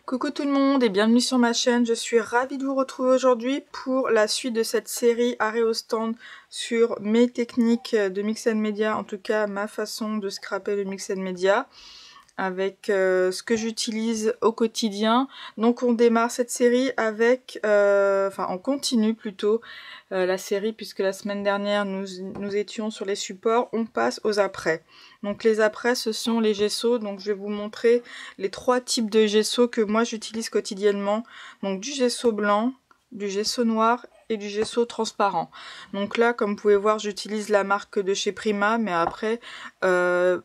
Coucou tout le monde et bienvenue sur ma chaîne, je suis ravie de vous retrouver aujourd'hui pour la suite de cette série arrêt au stand sur mes techniques de mix and media, en tout cas ma façon de scraper le mix and media avec ce que j'utilise au quotidien. Donc on démarre cette série avec, enfin on continue plutôt la série puisque la semaine dernière nous étions sur les supports, on passe aux apprêts. Donc les apprêts ce sont les gessos, donc je vais vous montrer les trois types de gessos que moi j'utilise quotidiennement. Donc du gesso blanc, du gesso noir et du gesso transparent. Donc là, comme vous pouvez voir, j'utilise la marque de chez Prima, mais après,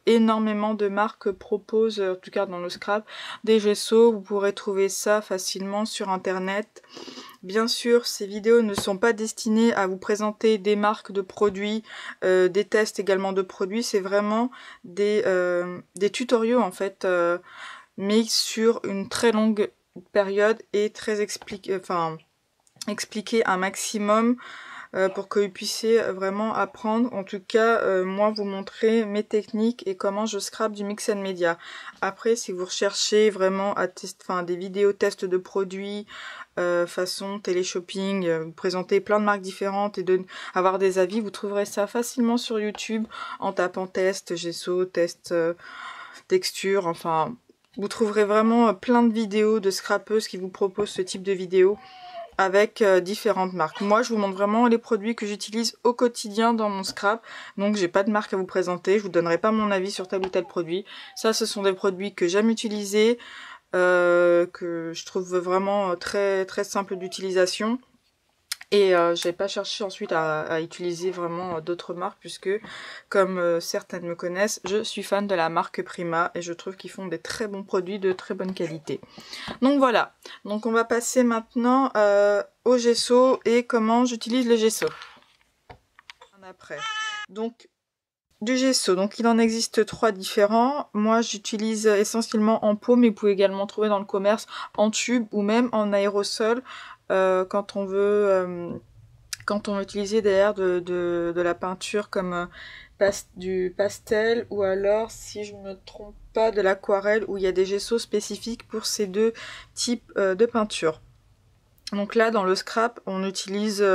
énormément de marques proposent, en tout cas dans le scrap, des gessos. Vous pourrez trouver ça facilement sur internet. Bien sûr, ces vidéos ne sont pas destinées à vous présenter des marques de produits, des tests également de produits. C'est vraiment des tutoriaux en fait, mais sur une très longue période et très expliqué un maximum pour que vous puissiez vraiment apprendre, en tout cas moi vous montrer mes techniques et comment je scrape du mix and media. Après si vous recherchez vraiment à des vidéos tests de produits façon télé-shopping, vous présenter plein de marques différentes et avoir des avis, vous trouverez ça facilement sur YouTube en tapant test, gesso, test texture, enfin vous trouverez vraiment plein de vidéos de scrapeuses qui vous proposent ce type de vidéos avec différentes marques. Moi je vous montre vraiment les produits que j'utilise au quotidien dans mon scrap, donc j'ai pas de marque à vous présenter, je vous donnerai pas mon avis sur tel ou tel produit. Ça ce sont des produits que j'aime utiliser, que je trouve vraiment très très simple d'utilisation. Et j'ai pas cherché ensuite à utiliser vraiment d'autres marques puisque, comme certaines me connaissent, je suis fan de la marque Prima et je trouve qu'ils font des très bons produits de très bonne qualité. Donc voilà, donc on va passer maintenant au gesso et comment j'utilise le gesso. Après, donc du gesso, donc il en existe trois différents. Moi j'utilise essentiellement en pot, mais vous pouvez également trouver dans le commerce en tube ou même en aérosol quand on veut utiliser derrière de la peinture comme du pastel, ou alors si je ne me trompe pas de l'aquarelle, où il y a des gessos spécifiques pour ces deux types de peinture. Donc là dans le scrap on utilise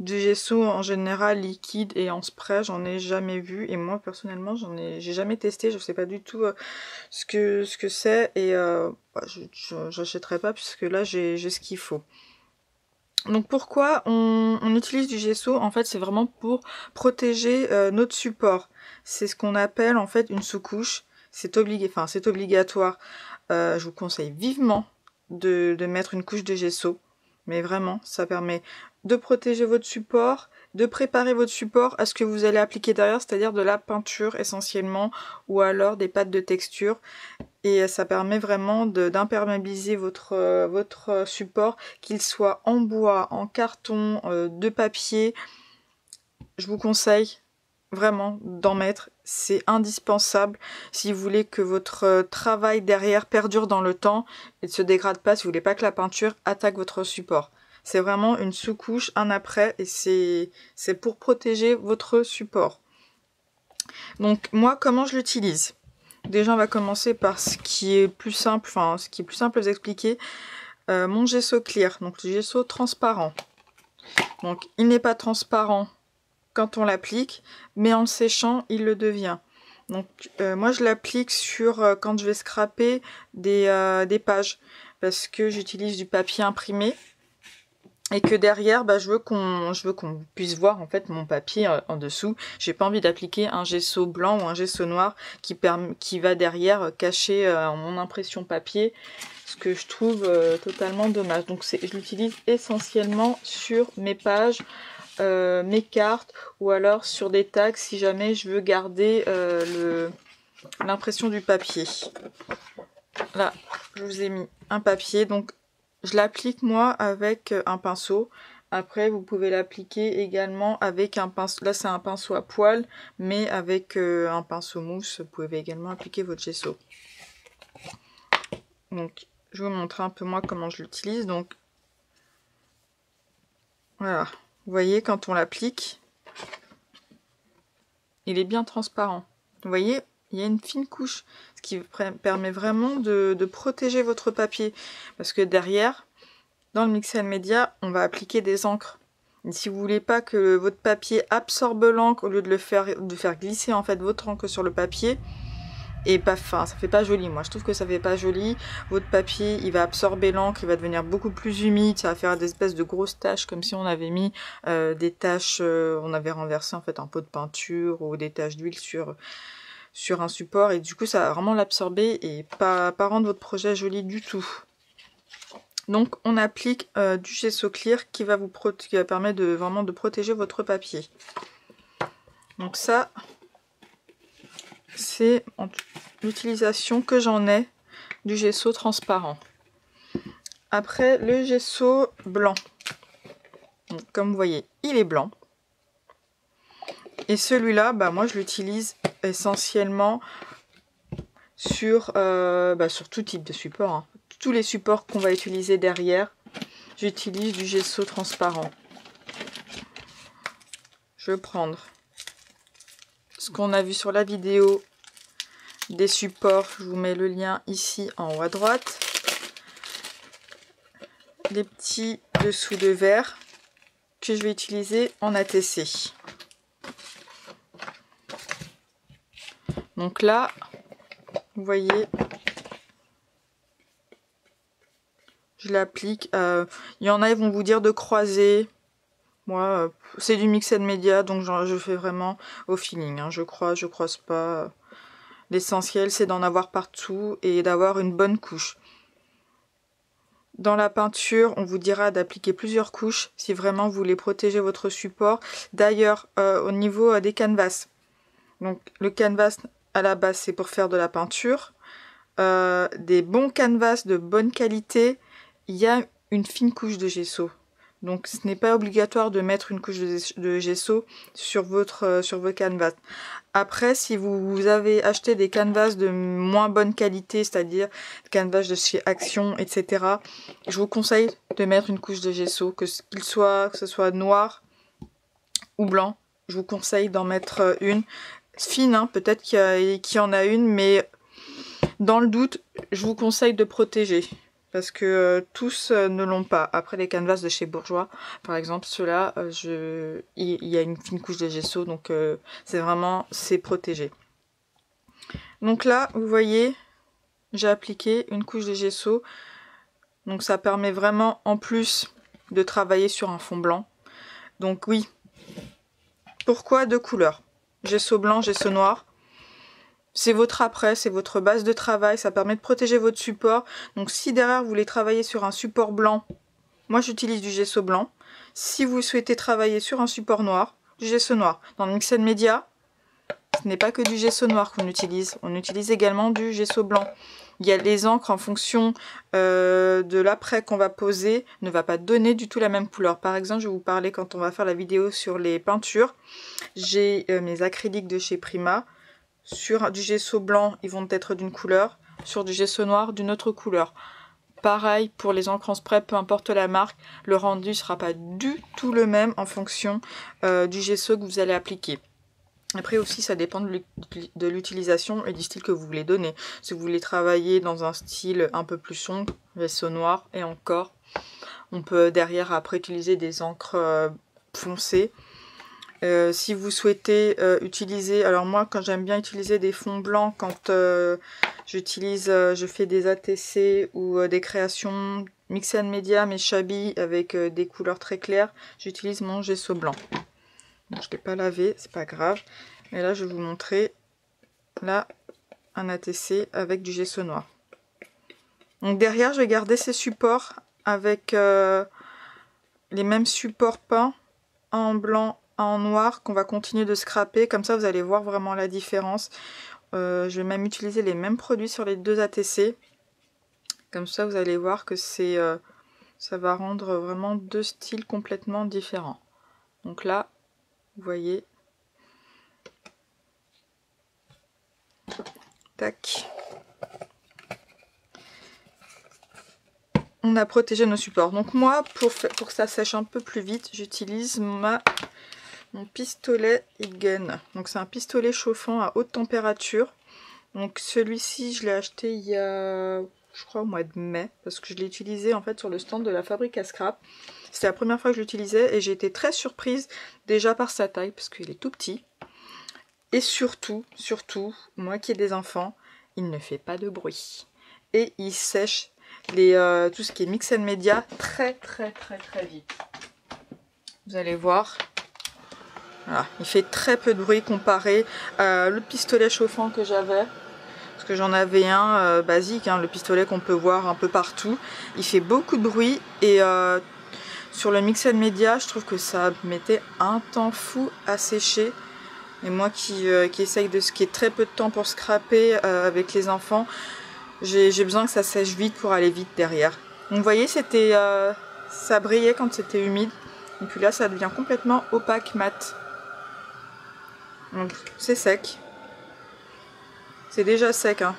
du gesso en général liquide et en spray, j'en ai jamais vu et moi personnellement j'ai jamais testé, je sais pas du tout ce que c'est et j'achèterai pas puisque là j'ai ce qu'il faut. Donc pourquoi on utilise du gesso? En fait c'est vraiment pour protéger notre support. C'est ce qu'on appelle en fait une sous-couche. C'est obligatoire. Je vous conseille vivement de mettre une couche de gesso. Mais vraiment, ça permet de protéger votre support, de préparer votre support à ce que vous allez appliquer derrière, c'est-à-dire de la peinture essentiellement, ou alors des pâtes de texture. Et ça permet vraiment d'imperméabiliser votre support, qu'il soit en bois, en carton, de papier. Je vous conseille vraiment d'en mettre, c'est indispensable si vous voulez que votre travail derrière perdure dans le temps et ne se dégrade pas, si vous voulez pas que la peinture attaque votre support. C'est vraiment une sous-couche, un après, et c'est pour protéger votre support. Donc moi comment je l'utilise? Déjà on va commencer par ce qui est plus simple, à vous expliquer. Mon gesso clear, donc le gesso transparent. Donc il n'est pas transparent quand on l'applique, mais en le séchant il le devient. Donc moi je l'applique sur quand je vais scraper des pages, parce que j'utilise du papier imprimé et que derrière je veux qu'on puisse voir en fait mon papier en dessous. J'ai pas envie d'appliquer un gesso blanc ou un gesso noir qui va derrière cacher mon impression papier, ce que je trouve totalement dommage. Donc je l'utilise essentiellement sur mes pages, mes cartes, ou alors sur des tags si jamais je veux garder l'impression du papier. Là je vous ai mis un papier, donc je l'applique moi avec un pinceau. Après vous pouvez l'appliquer également avec un pinceau, là c'est un pinceau à poil, mais avec un pinceau mousse vous pouvez également appliquer votre gesso. Donc je vais vous montrer un peu moi comment je l'utilise. Donc voilà, vous voyez quand on l'applique, il est bien transparent. Vous voyez, il y a une fine couche, ce qui permet vraiment de protéger votre papier. Parce que derrière, dans le Mix Media, on va appliquer des encres. Et si vous voulez pas que votre papier absorbe l'encre, au lieu de faire glisser en fait votre encre sur le papier, et pas fin, ça fait pas joli. Moi, je trouve que ça fait pas joli. Votre papier, il va absorber l'encre, il va devenir beaucoup plus humide, ça va faire des espèces de grosses taches, comme si on avait mis des taches, on avait renversé en fait un pot de peinture ou des taches d'huile sur un support, et du coup, ça va vraiment l'absorber et pas rendre votre projet joli du tout. Donc, on applique du gesso clear qui va permettre vraiment de protéger votre papier. Donc ça, c'est l'utilisation que j'en ai du gesso transparent. Après, le gesso blanc. Donc, comme vous voyez, il est blanc. Et celui-là, bah, moi je l'utilise essentiellement sur tout type de support. Hein. Tous les supports qu'on va utiliser derrière, j'utilise du gesso transparent. Je vais prendre ce qu'on a vu sur la vidéo des supports, je vous mets le lien ici en haut à droite. Les petits dessous de verre que je vais utiliser en ATC. Donc là, vous voyez, je l'applique. Il y en a, ils vont vous dire de croiser. Moi, c'est du Mix Media, donc je fais vraiment au feeling. Hein. Je croise pas. L'essentiel, c'est d'en avoir partout et d'avoir une bonne couche. Dans la peinture, on vous dira d'appliquer plusieurs couches si vraiment vous voulez protéger votre support. D'ailleurs, au niveau des canvas, donc le canvas à la base, c'est pour faire de la peinture. Des bons canvas de bonne qualité, il y a une fine couche de gesso. Donc ce n'est pas obligatoire de mettre une couche de gesso sur vos canvas. Après, si vous avez acheté des canvas de moins bonne qualité, c'est-à-dire canvas de chez Action, etc., je vous conseille de mettre une couche de gesso, que ce soit noir ou blanc. Je vous conseille d'en mettre une fine, hein, peut-être qu'il y en a une, mais dans le doute, je vous conseille de protéger. Parce que tous ne l'ont pas. Après les canvas de chez Bourjois, par exemple, ceux-là, il y a une fine couche de gesso, donc c'est protégé. Donc là, vous voyez, j'ai appliqué une couche de gesso. Donc ça permet vraiment, en plus, de travailler sur un fond blanc. Donc oui. Pourquoi deux couleurs? Gesso blanc, gesso noir. C'est votre après, c'est votre base de travail, ça permet de protéger votre support. Donc si derrière vous voulez travailler sur un support blanc, moi j'utilise du gesso blanc. Si vous souhaitez travailler sur un support noir, du gesso noir. Dans le Mix Media, ce n'est pas que du gesso noir qu'on utilise, on utilise également du gesso blanc. Il y a les encres en fonction de l'après qu'on va poser, ne va pas donner du tout la même couleur. Par exemple, je vais vous parler quand on va faire la vidéo sur les peintures. J'ai mes acryliques de chez Prima. Sur du gesso blanc, ils vont être d'une couleur. Sur du gesso noir, d'une autre couleur. Pareil pour les encres en spray, peu importe la marque, le rendu ne sera pas du tout le même en fonction du gesso que vous allez appliquer. Après aussi, ça dépend de l'utilisation et du style que vous voulez donner. Si vous voulez travailler dans un style un peu plus sombre, gesso noir, et encore, on peut derrière après utiliser des encres foncées. Si vous souhaitez utiliser, alors moi quand j'aime bien utiliser des fonds blancs quand je fais des ATC ou des créations Mix Media mais shabby avec des couleurs très claires, j'utilise mon gesso blanc. Donc, je ne l'ai pas lavé, c'est pas grave. Mais là je vais vous montrer là un ATC avec du gesso noir. Donc derrière je vais garder ces supports avec les mêmes supports peints en blanc, en noir qu'on va continuer de scraper, comme ça vous allez voir vraiment la différence. Je vais même utiliser les mêmes produits sur les deux ATC, comme ça vous allez voir que ça va rendre vraiment deux styles complètement différents. Donc là, vous voyez, tac, on a protégé nos supports. Donc moi, pour que ça sèche un peu plus vite, j'utilise ma mon pistolet Higgen. Donc c'est un pistolet chauffant à haute température. Donc celui-ci je l'ai acheté il y a, je crois, au mois de mai, parce que je l'ai utilisé en fait sur le stand de la fabrique à scrap. C'était la première fois que je l'utilisais et j'ai été très surprise déjà par sa taille parce qu'il est tout petit. Et surtout, moi qui ai des enfants, il ne fait pas de bruit. Et il sèche tout ce qui est mix and media très vite. Vous allez voir. Voilà, il fait très peu de bruit comparé à le pistolet chauffant que j'avais. Parce que j'en avais un basique, hein, le pistolet qu'on peut voir un peu partout. Il fait beaucoup de bruit et sur le mix and media, je trouve que ça mettait un temps fou à sécher. Et moi qui essaye de skier très peu de temps pour scraper avec les enfants, j'ai besoin que ça sèche vite pour aller vite derrière. Donc vous voyez, c'était ça brillait quand c'était humide. Et puis là, ça devient complètement opaque, mat. Donc c'est sec. C'est déjà sec, hein.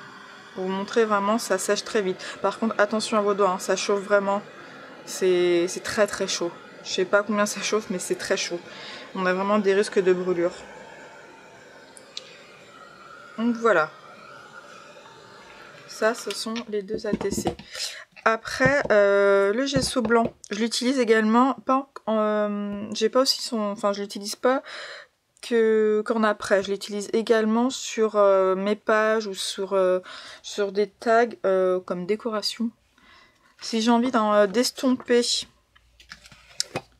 Pour vous montrer vraiment, ça sèche très vite. Par contre, attention à vos doigts, hein, ça chauffe vraiment. C'est très chaud. Je sais pas combien ça chauffe, mais c'est très chaud. On a vraiment des risques de brûlure. Donc voilà, ça ce sont les deux ATC. Après le gesso blanc, je l'utilise également, j'ai pas aussi je l'utilise pas qu'en après, je l'utilise également sur mes pages ou sur des tags comme décoration. Si j'ai envie d'estomper,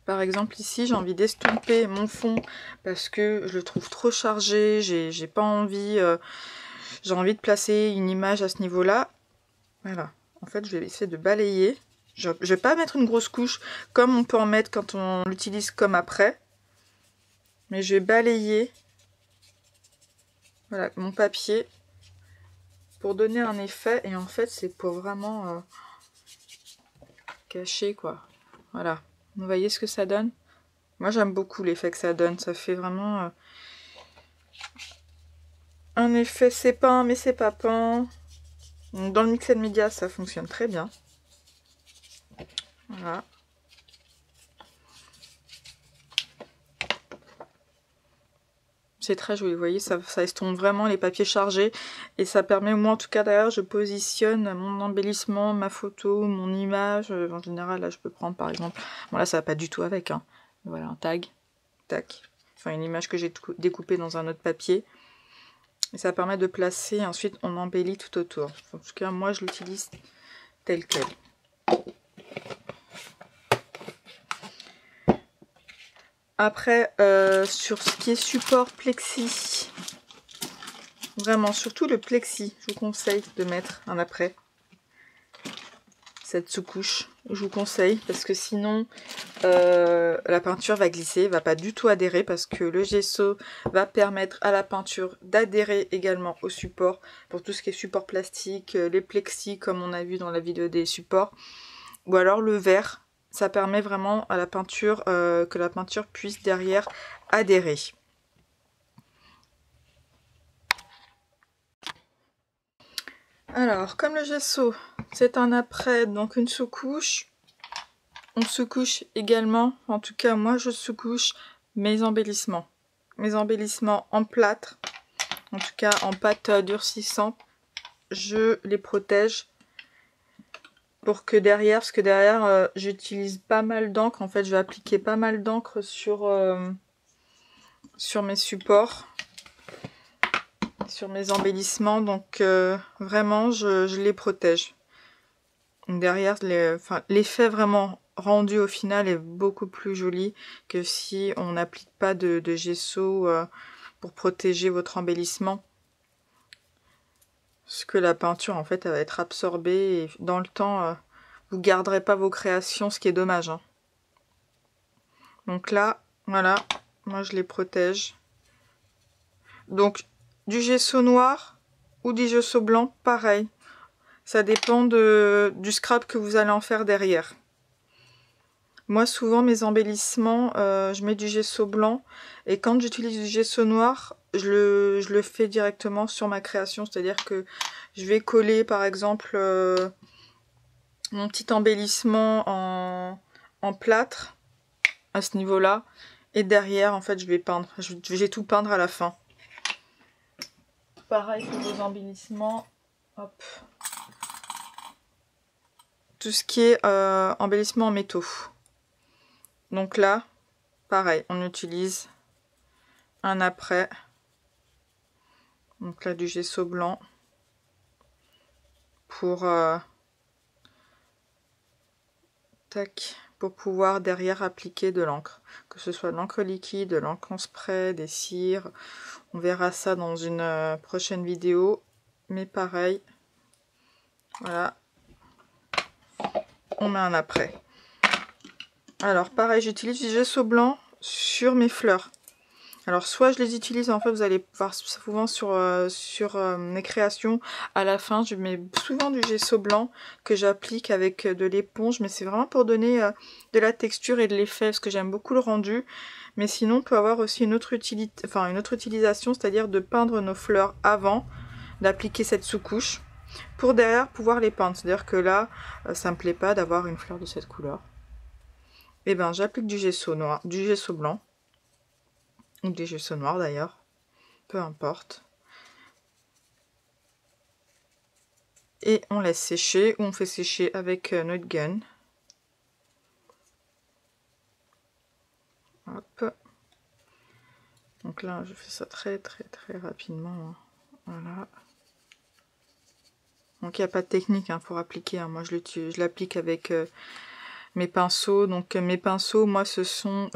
par exemple ici j'ai envie d'estomper mon fond parce que je le trouve trop chargé, j'ai pas envie, j'ai envie de placer une image à ce niveau-là. Voilà, en fait je vais essayer de balayer. Je vais pas mettre une grosse couche comme on peut en mettre quand on l'utilise comme après. Mais je vais balayer, voilà, mon papier pour donner un effet. Et en fait c'est pour vraiment cacher quoi. Voilà, vous voyez ce que ça donne? Moi j'aime beaucoup l'effet que ça donne. Ça fait vraiment un effet c'est peint mais c'est pas peint. Donc, dans le mix and media ça fonctionne très bien. Voilà. C'est très joli, vous voyez, ça estompe vraiment les papiers chargés. Et ça permet, moi en tout cas d'ailleurs, je positionne mon embellissement, ma photo, mon image. En général, là je peux prendre par exemple, bon là ça va pas du tout avec, hein. Voilà, un tag, tac. Enfin une image que j'ai découpée dans un autre papier. Et ça permet de placer, ensuite on embellit tout autour. En tout cas, moi je l'utilise tel quel. Après, sur ce qui est support plexi, vraiment, surtout le plexi, je vous conseille de mettre un après. Cette sous-couche, je vous conseille, parce que sinon, la peinture va glisser, va pas du tout adhérer, parce que le gesso va permettre à la peinture d'adhérer également au support, pour tout ce qui est support plastique, les plexis, comme on a vu dans la vidéo des supports, ou alors le verre. Ça permet vraiment à la peinture que la peinture puisse derrière adhérer. Alors, comme le gesso, c'est un après, donc une sous-couche. On sous-couche également, en tout cas moi je sous-couche mes embellissements. Mes embellissements en plâtre, en tout cas en pâte durcissante, je les protège. Pour que derrière, parce que derrière j'utilise pas mal d'encre, en fait je vais appliquer pas mal d'encre sur mes supports, sur mes embellissements, donc vraiment je les protège. Derrière, l'effet vraiment rendu au final est beaucoup plus joli que si on n'applique pas de gesso pour protéger votre embellissement. Parce que la peinture en fait elle va être absorbée et dans le temps vous garderez pas vos créations, ce qui est dommage, hein. Donc là voilà, moi je les protège. Donc du gesso noir ou du gesso blanc, pareil, ça dépend du scrap que vous allez en faire derrière. Moi souvent mes embellissements je mets du gesso blanc et quand j'utilise du gesso noir je le fais directement sur ma création, c'est à dire que je vais coller par exemple mon petit embellissement en plâtre à ce niveau là Et derrière, en fait, je vais peindre. Je vais tout peindre à la fin. Pareil pour vos embellissements. Hop. Tout ce qui est embellissement en métaux. Donc là, pareil, on utilise un après. Donc là, du gesso blanc. Pour pour pouvoir derrière appliquer de l'encre, que ce soit de l'encre liquide, de l'encre en spray, des cires. On verra ça dans une prochaine vidéo, mais pareil, voilà, on met un après. Alors pareil, j'utilise du gesso blanc sur mes fleurs. Alors soit je les utilise, en fait vous allez voir souvent sur mes créations, à la fin je mets souvent du gesso blanc que j'applique avec de l'éponge, mais c'est vraiment pour donner de la texture et de l'effet, parce que j'aime beaucoup le rendu. Mais sinon on peut avoir aussi une autre utilisation, c'est-à-dire de peindre nos fleurs avant d'appliquer cette sous-couche, pour derrière pouvoir les peindre. C'est-à-dire que là, ça me plaît pas d'avoir une fleur de cette couleur. Et ben j'applique du gesso noir, du gesso blanc. Ou des gessos noirs d'ailleurs, peu importe. Et on laisse sécher, ou on fait sécher avec notre gun. Hop. Donc là, je fais ça très rapidement. Voilà. Donc il n'y a pas de technique pour appliquer. Moi, je l'applique avec mes pinceaux. Donc mes pinceaux, moi, ce sont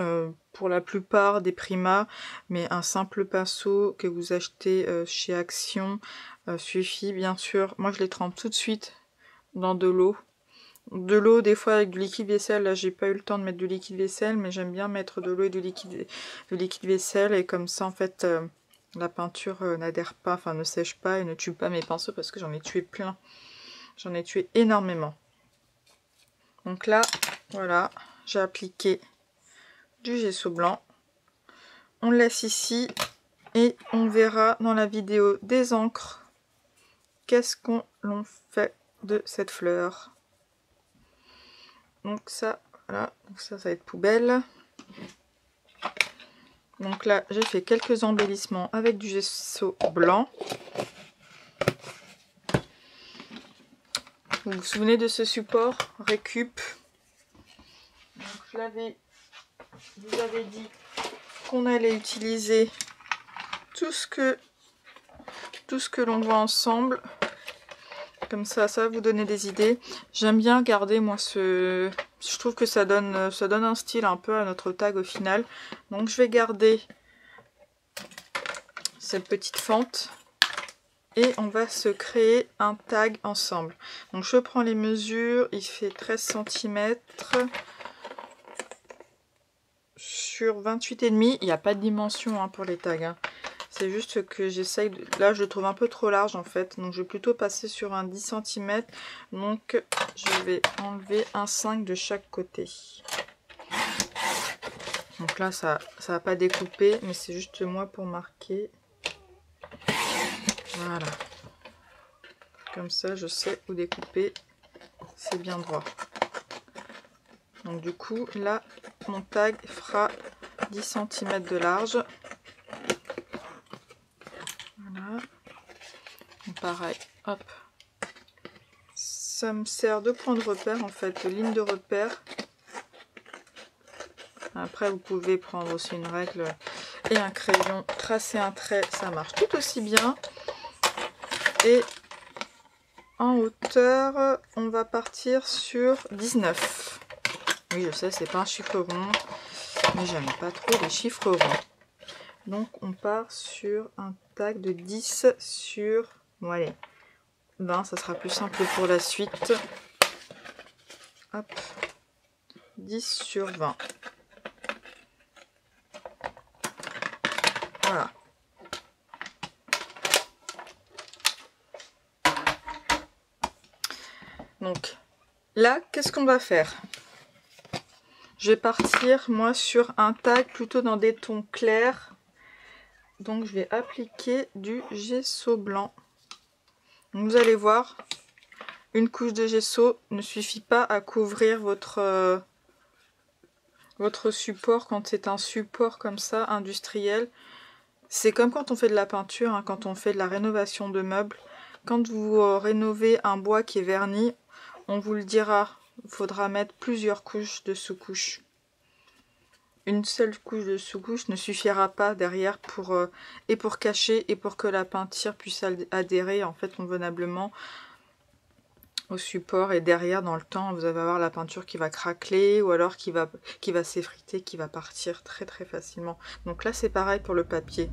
pour la plupart des Prima, mais un simple pinceau que vous achetez chez Action suffit, bien sûr. Moi, je les trempe tout de suite dans de l'eau. De l'eau, des fois avec du liquide vaisselle. Là, j'ai pas eu le temps de mettre du liquide vaisselle, mais j'aime bien mettre de l'eau et du liquide vaisselle. Et comme ça, en fait, la peinture n'adhère pas, enfin ne sèche pas et ne tue pas mes pinceaux, parce que j'en ai tué plein. J'en ai tué énormément. Donc là, voilà, j'ai appliqué du gesso blanc. On le laisse ici et on verra dans la vidéo des encres qu'est-ce qu'on fait de cette fleur. Donc ça, voilà, donc ça va être poubelle. Donc là, j'ai fait quelques embellissements avec du gesso blanc. Vous vous souvenez de ce support Récup? Donc je vous avais dit qu'on allait utiliser tout ce que l'on voit ensemble. Comme ça va vous donner des idées. J'aime bien garder, moi, je trouve que ça donne un style un peu à notre tag au final. Donc je vais garder cette petite fente. Et on va se créer un tag ensemble. Donc je prends les mesures, il fait 13 cm sur 28,5. Il n'y a pas de dimension pour les tags. C'est juste que j'essaye, là je le trouve un peu trop large en fait. Donc je vais plutôt passer sur un 10 cm. Donc je vais enlever un 5 de chaque côté. Donc là ça va pas découper, mais c'est juste moi pour marquer. Voilà. Comme ça, je sais où découper. C'est bien droit. Donc du coup, là, mon tag fera 10 cm de large. Voilà. Donc, pareil, hop. Ça me sert de point de repère, en fait, de ligne de repère. Après, vous pouvez prendre aussi une règle et un crayon, tracer un trait, ça marche tout aussi bien. Et en hauteur, on va partir sur 19. Oui, je sais, c'est pas un chiffre rond, mais j'aime pas trop les chiffres ronds. Donc, on part sur un tag de 10 sur... Bon, allez, 20, ça sera plus simple pour la suite. Hop, 10 sur 20. Voilà. Donc, là, qu'est-ce qu'on va faire? Je vais partir, moi, sur un tag plutôt dans des tons clairs. Donc, je vais appliquer du gesso blanc. Donc, vous allez voir, une couche de gesso ne suffit pas à couvrir votre votre support, quand c'est un support comme ça, industriel, c'est comme quand on fait de la peinture, hein, quand on fait de la rénovation de meubles. Quand vous rénovez un bois qui est verni, on vous le dira, il faudra mettre plusieurs couches de sous-couches. Une seule couche de sous-couche ne suffira pas derrière pour cacher et pour que la peinture puisse adhérer en fait convenablement au support, et derrière dans le temps vous allez avoir la peinture qui va craqueler ou alors qui va s'effriter, qui va partir très très facilement. Donc là c'est pareil pour le papier.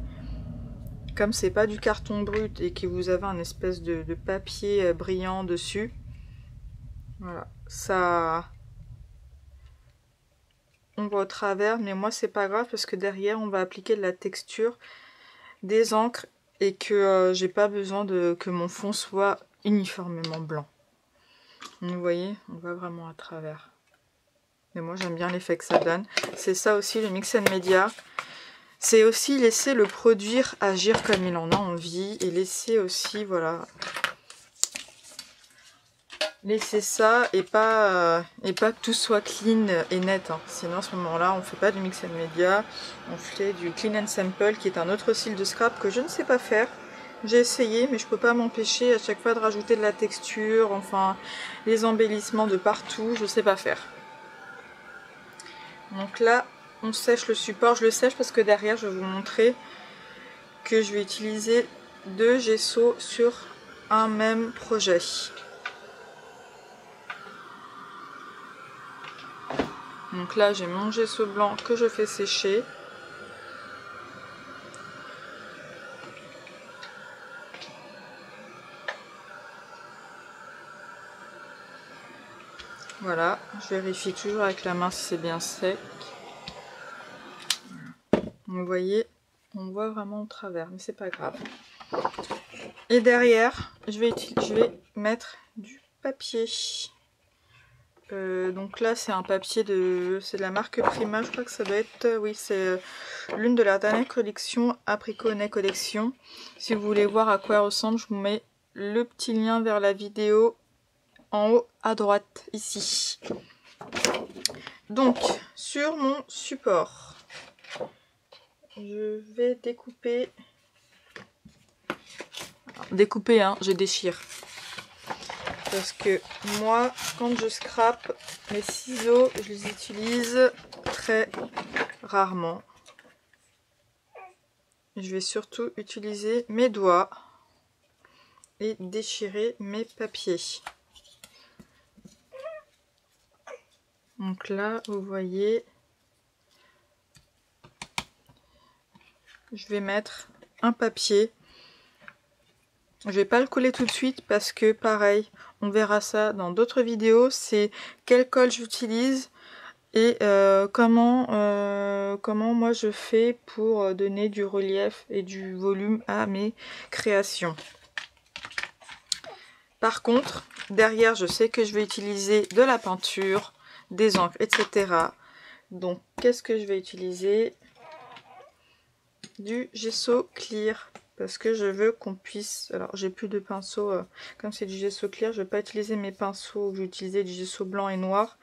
Comme c'est pas du carton brut et que vous avez un espèce de papier brillant dessus, voilà, ça on voit au travers, mais moi c'est pas grave parce que derrière on va appliquer de la texture, des encres, et que j'ai pas besoin que mon fond soit uniformément blanc. Vous voyez, on voit vraiment à travers. Mais moi j'aime bien l'effet que ça donne. C'est ça aussi le Mix & Media. C'est aussi laisser le produire agir comme il en a envie. Et laisser aussi, voilà, laisser ça et pas que tout soit clean et net. Hein. Sinon à ce moment-là, on fait pas du Mix & Media. On fait du Clean and Sample qui est un autre style de scrap que je ne sais pas faire. J'ai essayé, mais je peux pas m'empêcher à chaque fois de rajouter de la texture, enfin les embellissements de partout, je sais pas faire. Donc là, on sèche le support. Je le sèche parce que derrière, je vais vous montrer que je vais utiliser 2 gessos sur un même projet. Donc là, j'ai mon gesso blanc que je fais sécher. Voilà, je vérifie toujours avec la main si c'est bien sec. Vous voyez, on voit vraiment au travers, mais c'est pas grave. Et derrière, je vais mettre du papier. Donc là, c'est un papier c'est de la marque Prima, je crois que ça doit être, oui, c'est l'une de leurs dernières collections, Apricot Nez Collection. Si vous voulez voir à quoi elle ressemble, je vous mets le petit lien vers la vidéo en haut à droite, ici. Donc, sur mon support, je vais découper. Découper, hein, je déchire. Parce que moi, quand je scrape, mes ciseaux, je les utilise très rarement. Je vais surtout utiliser mes doigts et déchirer mes papiers. Donc là, vous voyez, je vais mettre un papier. Je vais pas le coller tout de suite parce que pareil, on verra ça dans d'autres vidéos. C'est quelle colle j'utilise et comment moi je fais pour donner du relief et du volume à mes créations. Par contre, derrière, je sais que je vais utiliser de la peinture, des encres, etc. Donc, qu'est-ce que je vais utiliser? Du gesso clear. Parce que je veux qu'on puisse... Alors, j'ai plus de pinceau. Comme c'est du gesso clear, je ne vais pas utiliser mes pinceaux. Je vais utiliser du gesso blanc et noir.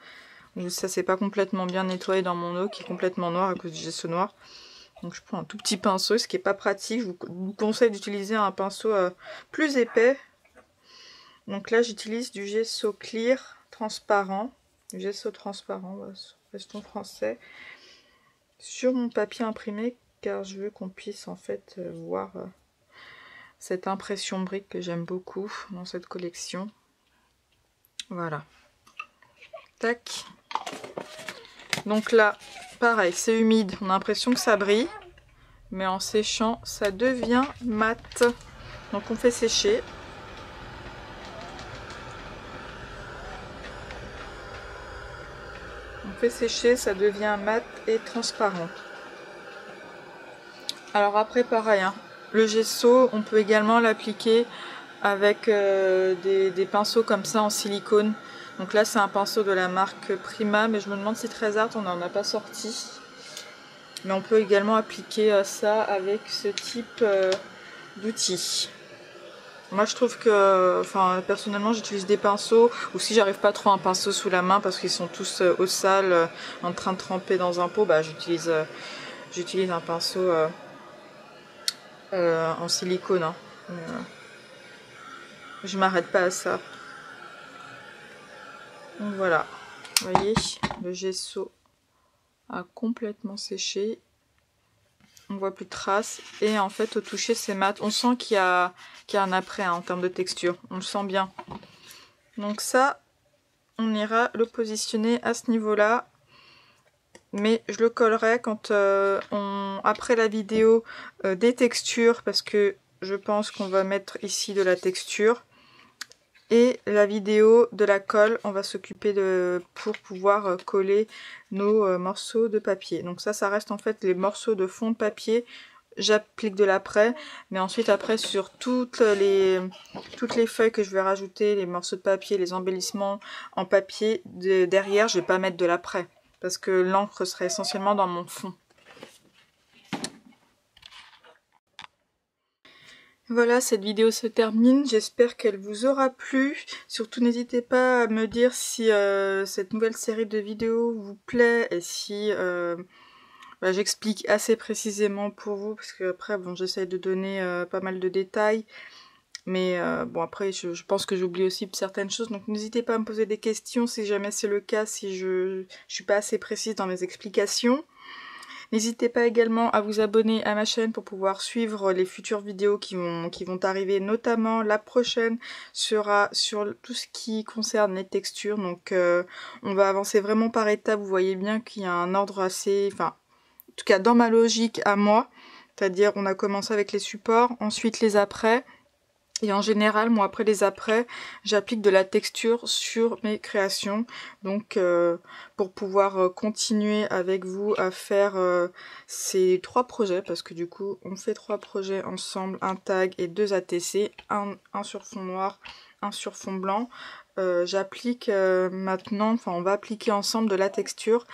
Ça, c'est pas complètement bien nettoyé dans mon eau, qui est complètement noir à cause du gesso noir. Donc, je prends un tout petit pinceau, ce qui n'est pas pratique. Je vous conseille d'utiliser un pinceau plus épais. Donc là, j'utilise du gesso clear transparent. Du gesso transparent, restons français. Sur mon papier imprimé, car je veux qu'on puisse en fait voir cette impression brique que j'aime beaucoup dans cette collection. Voilà. Tac. Donc là, pareil, c'est humide. On a l'impression que ça brille. Mais en séchant, ça devient mat. Donc on fait sécher. On fait sécher, ça devient mat et transparent. Alors après, pareil, hein. Le gesso, on peut également l'appliquer avec des pinceaux comme ça en silicone. Donc là, c'est un pinceau de la marque Prima, mais je me demande si Trésart, on n'en a pas sorti. Mais on peut également appliquer ça avec ce type d'outil. Moi je trouve que, enfin personnellement j'utilise des pinceaux, ou si j'arrive pas trop un pinceau sous la main parce qu'ils sont tous au sale en train de tremper dans un pot, bah j'utilise un pinceau en silicone. Hein. Je m'arrête pas à ça. Donc voilà, vous voyez, le gesso a complètement séché. On voit plus de traces. Et en fait, au toucher, c'est mat. On sent qu'il y a un après hein, en termes de texture. On le sent bien. Donc ça, on ira le positionner à ce niveau-là. Mais je le collerai quand après la vidéo des textures. Parce que je pense qu'on va mettre ici de la texture. Et la vidéo de la colle, on va s'occuper pour pouvoir coller nos morceaux de papier. Donc ça reste en fait les morceaux de fond de papier. J'applique de l'après, mais ensuite après sur toutes les feuilles que je vais rajouter, les morceaux de papier, les embellissements en papier, derrière je vais pas mettre de l'après. Parce que l'encre serait essentiellement dans mon fond. Voilà, cette vidéo se termine, j'espère qu'elle vous aura plu. Surtout n'hésitez pas à me dire si cette nouvelle série de vidéos vous plaît et si j'explique assez précisément pour vous, parce que après bon j'essaie de donner pas mal de détails. Mais bon après je pense que j'oublie aussi certaines choses, donc n'hésitez pas à me poser des questions si jamais c'est le cas, si je suis pas assez précise dans mes explications. N'hésitez pas également à vous abonner à ma chaîne pour pouvoir suivre les futures vidéos qui vont arriver, notamment la prochaine sera sur tout ce qui concerne les textures. Donc on va avancer vraiment par étapes, vous voyez bien qu'il y a un ordre assez, enfin en tout cas dans ma logique à moi, c'est-à-dire on a commencé avec les supports, ensuite les après. Et en général, moi après les après, j'applique de la texture sur mes créations. Donc pour pouvoir continuer avec vous à faire ces 3 projets, parce que du coup on fait 3 projets ensemble, un tag et 2 ATC, un sur fond noir, un sur fond blanc. J'applique maintenant, enfin on va appliquer ensemble de la texture.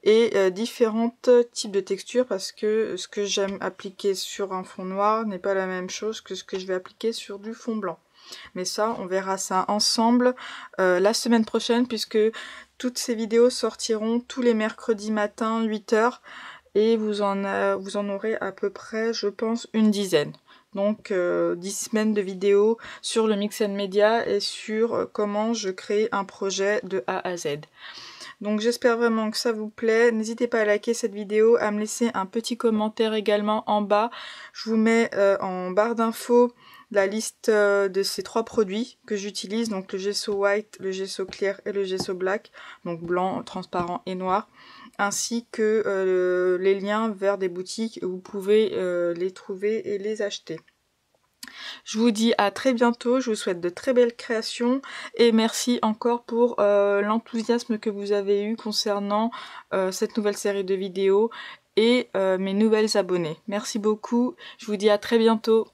Et différents types de textures, parce que ce que j'aime appliquer sur un fond noir n'est pas la même chose que ce que je vais appliquer sur du fond blanc. Mais ça, on verra ça ensemble la semaine prochaine, puisque toutes ces vidéos sortiront tous les mercredis matin 8 h et vous en aurez à peu près, je pense, une dizaine. Donc 10 semaines de vidéos sur le Mix & Media et sur comment je crée un projet de A à Z. Donc j'espère vraiment que ça vous plaît. N'hésitez pas à liker cette vidéo, à me laisser un petit commentaire également en bas. Je vous mets en barre d'infos la liste de ces 3 produits que j'utilise. Donc le gesso white, le gesso clear et le gesso black. Donc blanc, transparent et noir. Ainsi que les liens vers des boutiques où vous pouvez les trouver et les acheter. Je vous dis à très bientôt, je vous souhaite de très belles créations et merci encore pour l'enthousiasme que vous avez eu concernant cette nouvelle série de vidéos et mes nouvelles abonnées. Merci beaucoup, je vous dis à très bientôt.